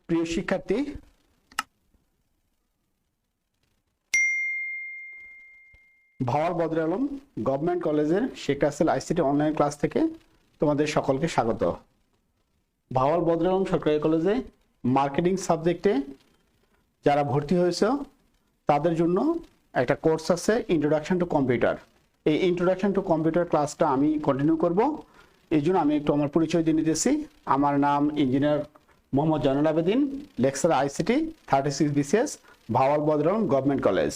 প্রিয় শিক্ষার্থী, ভাওয়াল বদরে আলম গভর্নমেন্ট কলেজের Sheikh Russel ICT online class থেকে তোমাদের সকলকে স্বাগত। ভাওয়াল বদরে আলম সরকারি কলেজে মার্কেটিং সাবজেক্টে যারা ভর্তি হয়েছে তাদের জন্য একটা কোর্স আছে ইন্ট্রোডাকশন টু কম্পিউটার। এই ইন্ট্রোডাকশন টু কম্পিউটার ক্লাসটা আমি কন্টিনিউ করব। এই জন্য আমি একটু আমার পরিচয় দিয়ে নিতেছি। আমার নাম engineer Mohammad Zainul Abedin, lecturer ICT 36 BCS, Bhawal Badre Alam government college.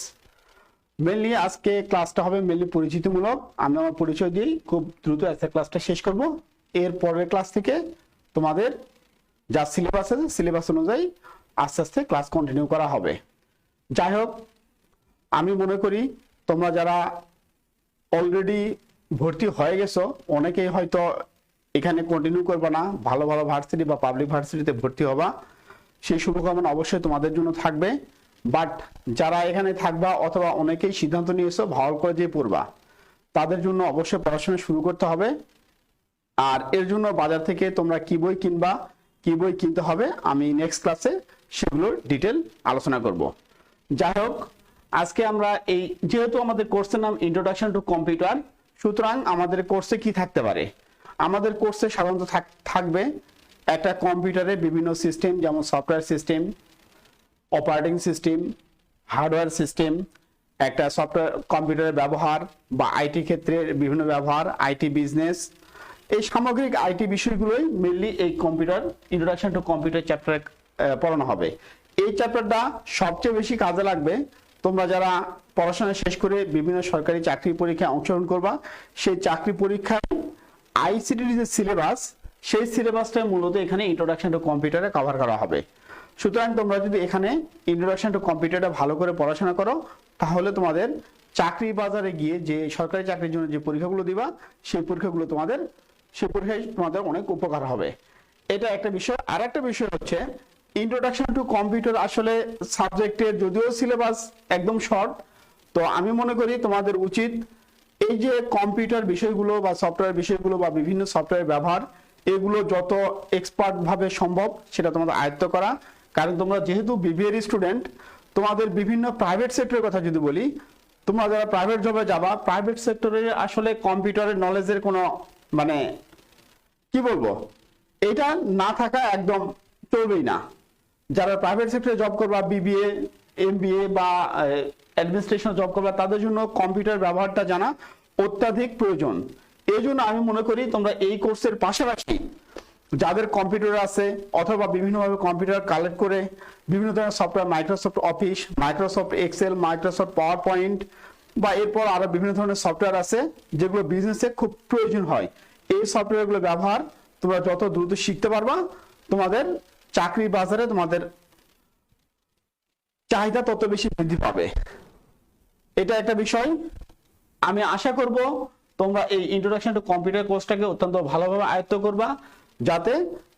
Mainly আজকে ক্লাসটা হবে মেনলি পরিচিতিমূলক। আমি আমার পরিচয় দিই খুব দ্রুত আজকে ক্লাসটা শেষ করব। এর পরের ক্লাস থেকে তোমাদের যা সিলেবাস আছে সিলেবাস অনুযায়ী আস্তে আস্তে ক্লাস কন্টিনিউ করা হবে। যাই হোক, আমি মনে করি তোমরা যারা অলরেডি ভর্তি হয়ে গেছো অনেকেই হয়তো এখানে কন্টিনিউ করবে না, ভালো ভালো ভার্সিটি বা পাবলিক ভার্সিটিতে ভর্তি হবা, সেই শুভকামনা অবশ্যই তোমাদের জন্য থাকবে। বাট যারা এখানে থাকবা অথবা অনেকেই সিদ্ধান্ত নিয়েছো ভাওয়াল কলেজে পড়বা, তাদের জন্য অবশ্যই পড়াশোনা শুরু করতে হবে। আর এর জন্য বাজার থেকে তোমরা কি বই কিনবা, কি বই কিনতে হবে, আমি নেক্সট ক্লাসে সেগুলোর ডিটেল আলোচনা করব। যাই হোক, আজকে আমরা যেহেতু আমাদের কোর্সের নাম ইন্ট্রোডাকশন টু কম্পিউটার, সুতরাং আমাদের কোর্সে কি থাকতে পারে? আমাদের কোর্সে সাধারণত থাকবে একটা কম্পিউটারে বিভিন্ন সিস্টেম, যেমন software system, operating system, hardware system, একটা সফটওয়্যার কম্পিউটারের ব্যবহার বা আইটি ক্ষেত্রে বিভিন্ন ব্যবহার, আইটি বিজনেস, এই সামগ্রিক আইটি বিষয়গুলোই মেনলি এই কম্পিউটার ইন্ট্রোডাকশন টু কম্পিউটার চ্যাপ্টারে পড়ানো হবে। এই চ্যাপ্টারটা সবচেয়ে বেশি কাজে লাগবে তোমরা যারা পড়াশোনা শেষ করে বিভিন্ন সরকারি চাকরি পরীক্ষায় অংশগ্রহণ করবা। সেই চাকরি পরীক্ষায় আইসিটির যে সিলেবাস, সেই সিলেবাসটা মূলত এখানে ইন্ট্রোডাকশন টু কম্পিউটারে কভার করা হবে। সুতরাং তোমরা যদি এখানে ইন্ট্রোডাকশন টু কম্পিউটারটা ভালো করে পড়াশোনা করো, তাহলে তোমাদের চাকরি বাজারে গিয়ে যে সরকারি চাকরির জন্য যে পরীক্ষাগুলো দিবা, সেই পরীক্ষায় তোমাদের অনেক উপকার হবে। এটা একটা বিষয়। আর একটা বিষয় হচ্ছে ইন্ট্রোডাকশন টু কম্পিউটার আসলে সাবজেক্টের যদিও সিলেবাস একদম শর্ট, তো আমি মনে করি তোমাদের উচিত এই যে কম্পিউটার বিষয়গুলো বা সফটওয়্যার বিষয়গুলো বা বিভিন্ন সফটওয়্যার ব্যবহার, এগুলো যত এক্সপার্ট ভাবে সম্ভব সেটা তোমাদের আয়ত্ত করা। কারণ তোমরা যেহেতু বিবিএর স্টুডেন্ট, তোমাদের বিভিন্ন প্রাইভেট সেক্টরের কথা যদি বলি, তোমরা যারা প্রাইভেট জবে যাবা, প্রাইভেট সেক্টরে আসলে কম্পিউটারের নলেজের কোনো কি বলবো, এটা না থাকা একদম চলবেই না। যারা প্রাইভেট সেক্টরে জব করবা, বিবিএ, এমবিএ বা অ্যাডমিনিস্ট্রেশন জব করবা, তাদের জন্য কম্পিউটার ব্যবহারটা জানা অত্যাধিক প্রয়োজন। এই জন্য আমি মনে করি তোমরা এই কোর্সের পাশাপাশি যাদের কম্পিউটার আছে অথবা বিভিন্নভাবে কম্পিউটার কালেক্ট করে বিভিন্ন ধরনের software, Microsoft Office, Microsoft Excel, Microsoft PowerPoint বা এরপর আরো বিভিন্ন ধরনের সফটওয়্যার আছে যেগুলো বিজনেসে খুব প্রয়োজন হয়, এই সফটওয়্যারগুলো ব্যবহার তোমরা যত দ্রুত শিখতে পারবা, তোমাদের চাকরি বাজারে তোমাদের চাহিদা তত বেশি বৃদ্ধি পাবে। এটা একটা বিষয়। আমি আশা করব তোমরা এই ইন্ট্রোডাকশন টু কম্পিউটার কোর্সটাকে অত্যন্ত ভালোভাবে আয়ত্ত করবা, যাতে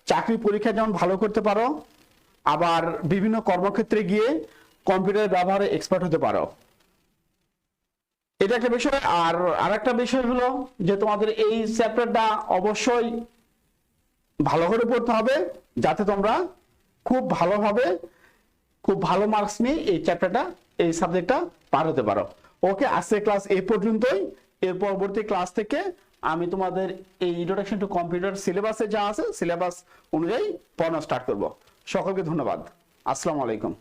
চাকরি পরীক্ষা যেমন ভালো করতে পারো, আবার বিভিন্ন কর্মক্ষেত্রে গিয়ে কম্পিউটার ব্যবহারে এক্সপার্ট হতে পারো। এটা একটা বিষয়। আর আরেকটা বিষয় হলো যে তোমাদের এই চ্যাপ্টারটা অবশ্যই ভালো করে পড়তে হবে, যাতে তোমরা খুব ভালোভাবে খুব ভালো মার্কস নিয়ে এই চ্যাপ্টারটা, এই সাবজেক্টটা পার হতে পারো। ওকে, আজকের ক্লাস এই পর্যন্তই। এর পরবর্তী ক্লাস থেকে আমি তোমাদের এই ইন্ট্রোডাকশন টু কম্পিউটার সিলেবাসে যা আছে সিলেবাস অনুযায়ী পড়ানো স্টার্ট করব। সকলকে ধন্যবাদ। আসসালামু আলাইকুম।